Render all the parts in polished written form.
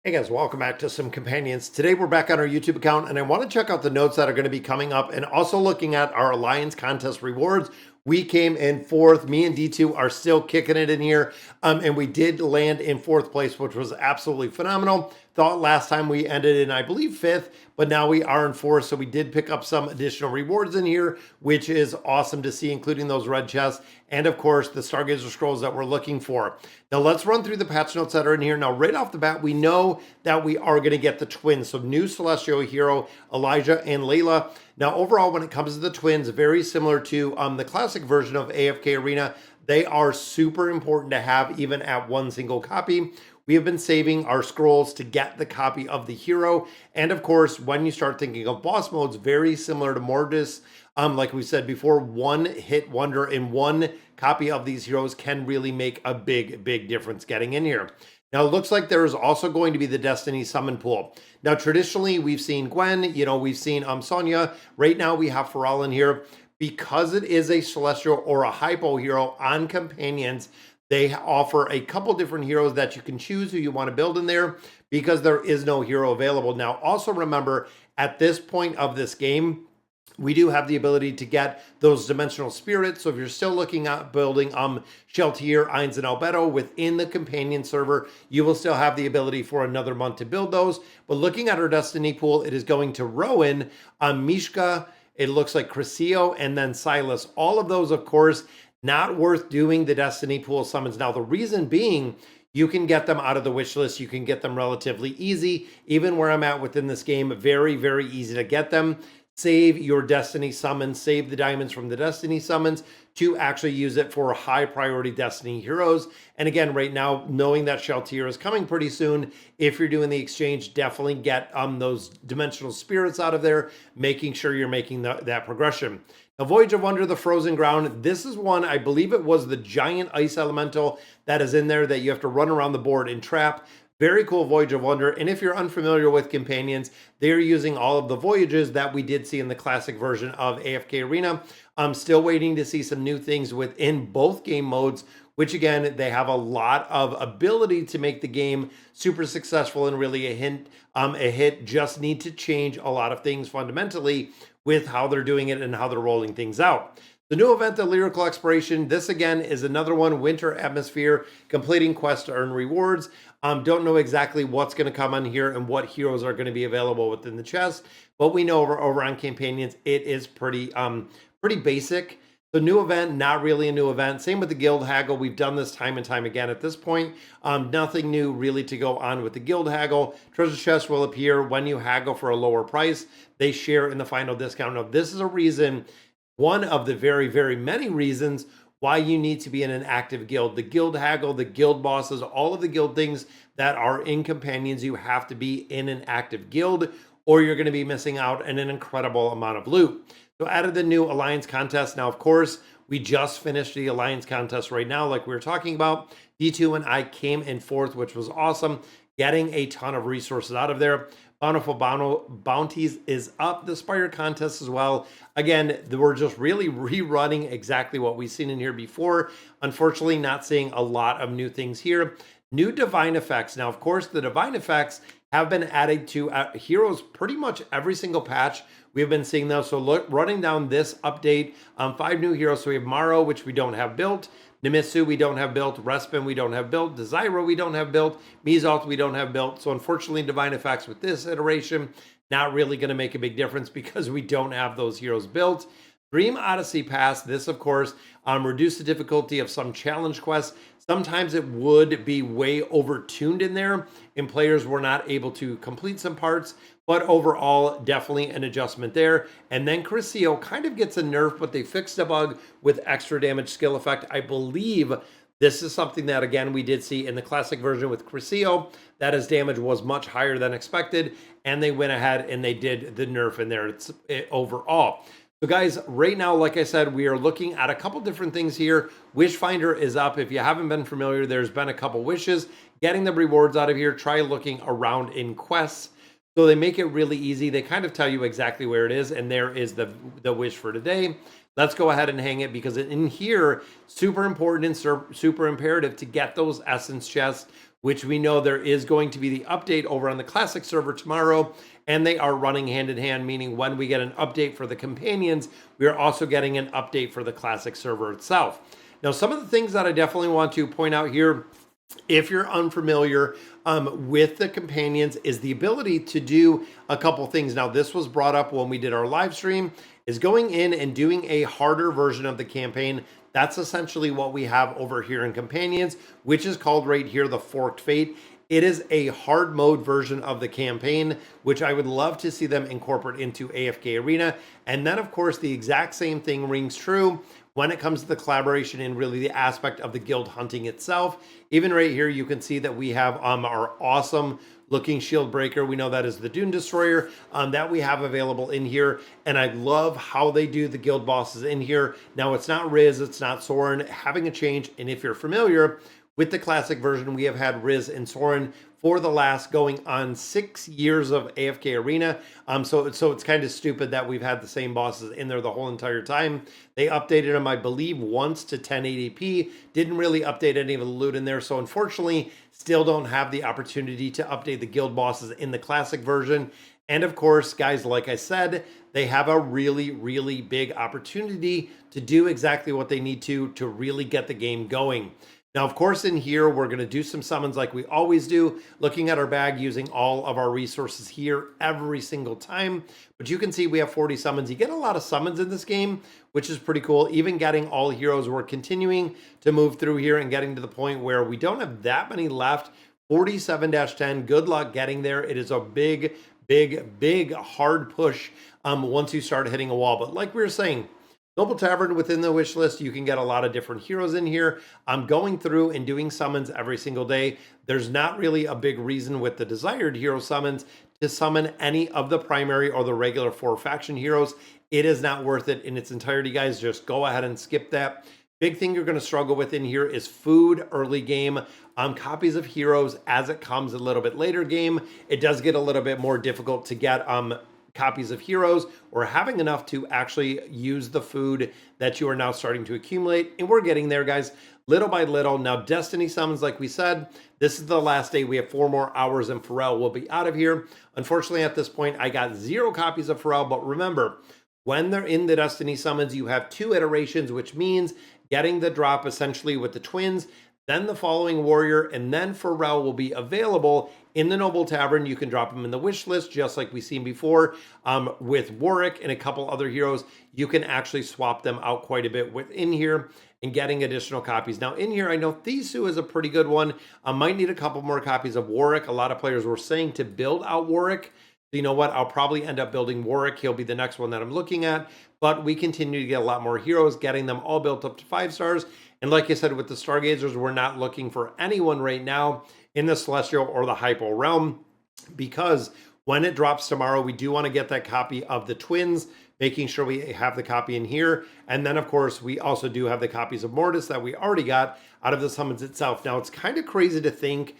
Hey guys, welcome back to Some Companions. Today we're back on our YouTube account and I want to check out the notes that are going to be coming up and also looking at our Alliance contest rewards. We came in fourth. Me and D2 are still kicking it in here. And we did land in fourth place, which was absolutely phenomenal. Thought last time we ended in, I believe, fifth, but now we are in fourth. So we did pick up some additional rewards in here, which is awesome to see, including those red chests and, of course, the Stargazer scrolls that we're looking for. Now, let's run through the patch notes that are in here. Now, right off the bat, we know that we are going to get the twins. So new Celestial Hero, Elijah and Layla. Now, overall, when it comes to the twins, very similar to the classic version of AFK Arena, they are super important to have even at one single copy. We have been saving our scrolls to get the copy of the hero. And of course, when you start thinking of boss modes, very similar to Mortis, like we said before, one hit wonder in one copy of these heroes can really make a big difference getting in here. Now, it looks like there is also going to be the Destiny Summon Pool. Now, traditionally, we've seen Gwen, we've seen Sonya. Right now, we have Pharrell in here. Because it is a Celestial or a Hypo hero on Companions, they offer a couple different heroes that you can choose who you want to build in there because there is no hero available. Now, also remember, at this point of this game, we do have the ability to get those dimensional spirits. So if you're still looking at building Sheltier, Ainz, and Albedo within the companion server, you will still have the ability for another month to build those. But looking at our Destiny pool, it is going to Rowan, Mishka, it looks like Crescio, and then Silas. All of those, of course, not worth doing the Destiny pool summons. Now, the reason being, you can get them out of the wish list. You can get them relatively easy. Even where I'm at within this game, very easy to get them. Save your Destiny summons, save the diamonds from the Destiny summons to actually use it for high priority Destiny heroes. And again, right now, knowing that Sheltier is coming pretty soon, if you're doing the exchange, definitely get those dimensional spirits out of there, making sure you're making that progression. Now, Voyage of Wonder, the Frozen Ground, this is one, I believe it was the giant ice elemental that is in there that you have to run around the board and trap. Very cool Voyage of Wonder. And if you're unfamiliar with Companions, they're using all of the voyages that we did see in the classic version of AFK Arena. I'm still waiting to see some new things within both game modes, which again, they have a lot of ability to make the game super successful and really a hit. Just need to change a lot of things fundamentally with how they're doing it and how they're rolling things out. The new event, the Lyrical Exploration, this again is another one, Winter Atmosphere, completing quests to earn rewards. Don't know exactly what's going to come on here and what heroes are going to be available within the chest, but we know over on Companions, it is pretty basic. The new event, not really a new event. Same with the Guild Haggle. We've done this time and time again at this point. Nothing new really to go on with the Guild Haggle. Treasure chests will appear when you haggle for a lower price. They share in the final discount. Now, this is a reason, one of the very many reasons why you need to be in an active guild. The Guild Haggle, the guild bosses, all of the guild things that are in Companions, you have to be in an active guild or you're going to be missing out on an incredible amount of loot. So added the new Alliance contest. Now, of course, we just finished the Alliance contest right now, like we were talking about. D2 and I came in fourth, which was awesome, getting a ton of resources out of there. Bountiful Bounties is up. The Spire contest as well. Again, we're just really rerunning exactly what we've seen in here before. Unfortunately, not seeing a lot of new things here. New Divine Effects. Now, of course, the Divine Effects have been added to heroes pretty much every single patch. We've been seeing those. So running down this update, 5 new heroes. So we have Maro, which we don't have built. Nimisu we don't have built, Respin we don't have built, Desira we don't have built, Mizalt we don't have built. So unfortunately, Divine Effects with this iteration, not really going to make a big difference because we don't have those heroes built. Dream Odyssey Pass, this of course, reduce the difficulty of some challenge quests. Sometimes it would be way overtuned in there and players were not able to complete some parts, but overall, definitely an adjustment there. And then Crescio kind of gets a nerf, but they fixed a bug with extra damage skill effect. I believe this is something that, again, we did see in the classic version with Crescio, that his damage was much higher than expected, and they went ahead and they did the nerf in there overall. So guys, right now, like I said, we are looking at a couple different things here. Wishfinder is up. If you haven't been familiar, there's been a couple wishes. Getting the rewards out of here, try looking around in quests. So they make it really easy. They kind of tell you exactly where it is, and there is the wish for today. Let's go ahead and hang it because in here, super important and super imperative to get those essence chests which we know there is going to be the update over on the Classic server tomorrow, and they are running hand in hand, meaning when we get an update for the companions, we are also getting an update for the Classic server itself. Now, some of the things that I definitely want to point out here, if you're unfamiliar with the companions, is the ability to do a couple things. Now, this was brought up when we did our live stream, is going in and doing a harder version of the campaign. That's essentially what we have over here in companions, which is called right here the Forked Fate. It is a hard mode version of the campaign, which I would love to see them incorporate into AFK Arena. And then, of course, the exact same thing rings true when it comes to the collaboration and really the aspect of the guild hunting itself. Even right here, you can see that we have our awesome looking shield breaker. We know that is the Dune Destroyer that we have available in here. And I love how they do the guild bosses in here. Now, it's not Riz, it's not Soren, having a change. And if you're familiar with the classic version, we have had Riz and Soren for the last going on 6 years of AFK Arena. So it's kind of stupid that we've had the same bosses in there the whole entire time. They updated them, I believe, once to 1080p. Didn't really update any of the loot in there. So unfortunately, still don't have the opportunity to update the guild bosses in the classic version. And of course, guys, like I said, they have a really, really big opportunity to do exactly what they need to really get the game going. Now, of course, in here, we're going to do some summons like we always do, looking at our bag, using all of our resources here every single time. But you can see we have 40 summons. You get a lot of summons in this game, which is pretty cool. Even getting all heroes, we're continuing to move through here and getting to the point where we don't have that many left. 47-10, good luck getting there. It is a big, big, big hard push once you start hitting a wall. But like we were saying, Noble Tavern within the wish list, you can get a lot of different heroes in here. I'm going through and doing summons every single day. There's not really a big reason with the desired hero summons to summon any of the primary or the regular 4 faction heroes. It is not worth it in its entirety, guys. Just go ahead and skip that. Big thing you're going to struggle with in here is food early game. Copies of heroes as it comes a little bit later game. It does get a little bit more difficult to get copies of heroes or having enough to actually use the food that you are now starting to accumulate. And we're getting there, guys, little by little. Now, Destiny summons, like we said, this is the last day. We have 4 more hours and Pharrell will be out of here. Unfortunately, at this point, I got 0 copies of Pharrell, but remember, when they're in the Destiny summons, you have 2 iterations, which means getting the drop essentially with the twins, then the following warrior, and then Pharrell will be available in the Noble Tavern. You can drop them in the wish list, just like we've seen before with Warwick and a couple other heroes. You can actually swap them out quite a bit within here and getting additional copies. Now in here, I know Thisu is a pretty good one. I might need a couple more copies of Warwick. A lot of players were saying to build out Warwick. So you know what? I'll probably end up building Warwick. He'll be the next one that I'm looking at. But we continue to get a lot more heroes, getting them all built up to 5 stars. And like I said, with the Stargazers, we're not looking for anyone right now in the Celestial or the Hypo realm, because when it drops tomorrow, we do want to get that copy of the twins, making sure we have the copy in here. And then, of course, we also do have the copies of Mortis that we already got out of the summons itself. Now, it's kind of crazy to think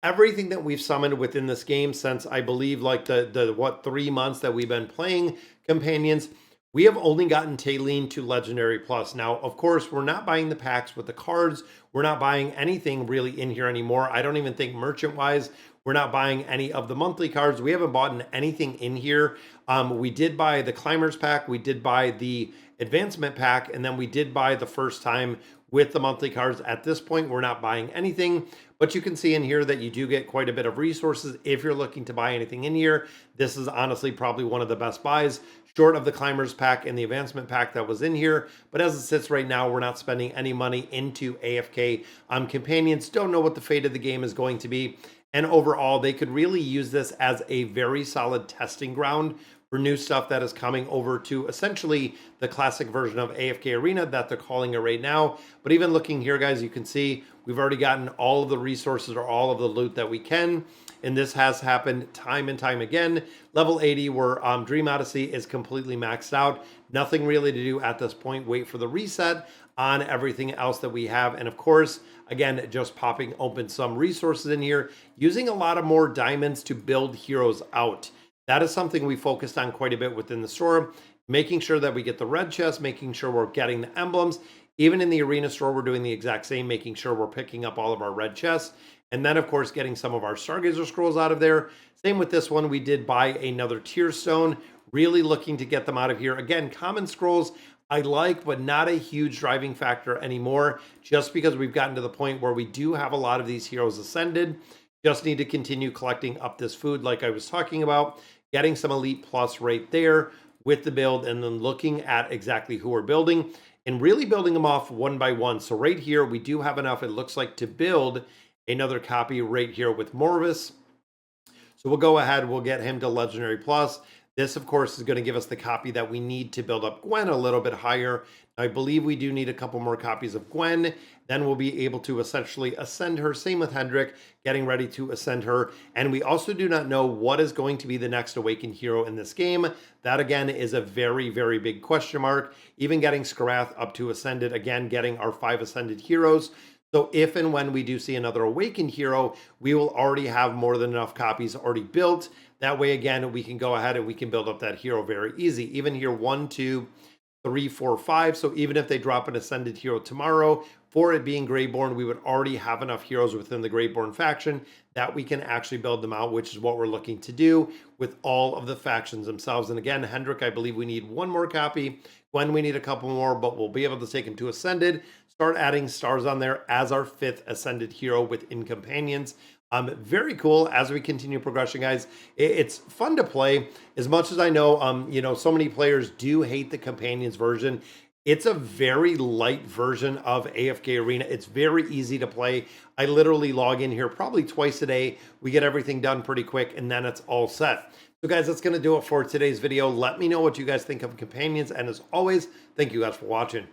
everything that we've summoned within this game since, I believe, like the 3 months that we've been playing Companions, we have only gotten Taylene to Legendary Plus. Now, of course, we're not buying the packs with the cards. We're not buying anything really in here anymore. I don't even think merchant-wise, we're not buying any of the monthly cards. We haven't bought anything in here. We did buy the Climbers pack. We did buy the Advancement pack. And then we did buy the first time with the monthly cards. At this point, we're not buying anything. But you can see in here that you do get quite a bit of resources if you're looking to buy anything in here. This is honestly probably one of the best buys, short of the Climbers pack and the Advancement pack that was in here. But as it sits right now, we're not spending any money into AFK. Companions don't know what the fate of the game is going to be. And overall, they could really use this as a very solid testing ground for new stuff that is coming over to essentially the classic version of AFK Arena that they're calling it right now. But even looking here, guys, you can see we've already gotten all of the resources or all of the loot that we can. And this has happened time and time again. Level 80, where Dream Odyssey is completely maxed out. Nothing really to do at this point. Wait for the reset on everything else that we have. And of course, again, just popping open some resources in here, using a lot of more diamonds to build heroes out. That is something we focused on quite a bit within the store, making sure that we get the red chest, making sure we're getting the emblems. Even in the arena store, we're doing the exact same, making sure we're picking up all of our red chests. And then, of course, getting some of our Stargazer scrolls out of there. Same with this one. We did buy another tier stone. Really looking to get them out of here. Again, common scrolls I like, but not a huge driving factor anymore, just because we've gotten to the point where we do have a lot of these heroes ascended. Just need to continue collecting up this food like I was talking about, getting some Elite Plus right there with the build, and then looking at exactly who we're building and really building them off one by one. So right here, we do have enough, it looks like, to build another copy right here with Morvis. So we'll go ahead, we'll get him to Legendary Plus. This, of course, is going to give us the copy that we need to build up Gwen a little bit higher. I believe we do need a couple more copies of Gwen. Then we'll be able to essentially ascend her. Same with Hendrik, getting ready to ascend her. And we also do not know what is going to be the next Awakened hero in this game. That, again, is a very, very big question mark. Even getting Skarath up to Ascended, again, getting our 5 Ascended heroes. So if and when we do see another Awakened hero, we will already have more than enough copies already built. That way, again, we can go ahead and we can build up that hero very easy. Even here, 1, 2, 3, 4, 5. So even if they drop an Ascended hero tomorrow, for it being Greyborn, we would already have enough heroes within the Greyborn faction that we can actually build them out, which is what we're looking to do with all of the factions themselves. And again, Hendrik, I believe we need 1 more copy. Gwen, we need a couple more, but we'll be able to take him to Ascended. Start adding stars on there as our 5th Ascended hero within Companions. Very cool as we continue progressing, guys. It's fun to play. As much as I know, so many players do hate the Companions version. It's a very light version of AFK Arena. It's very easy to play. I literally log in here probably twice a day. We get everything done pretty quick, and then it's all set. So guys, that's going to do it for today's video. Let me know what you guys think of Companions. And as always, thank you guys for watching.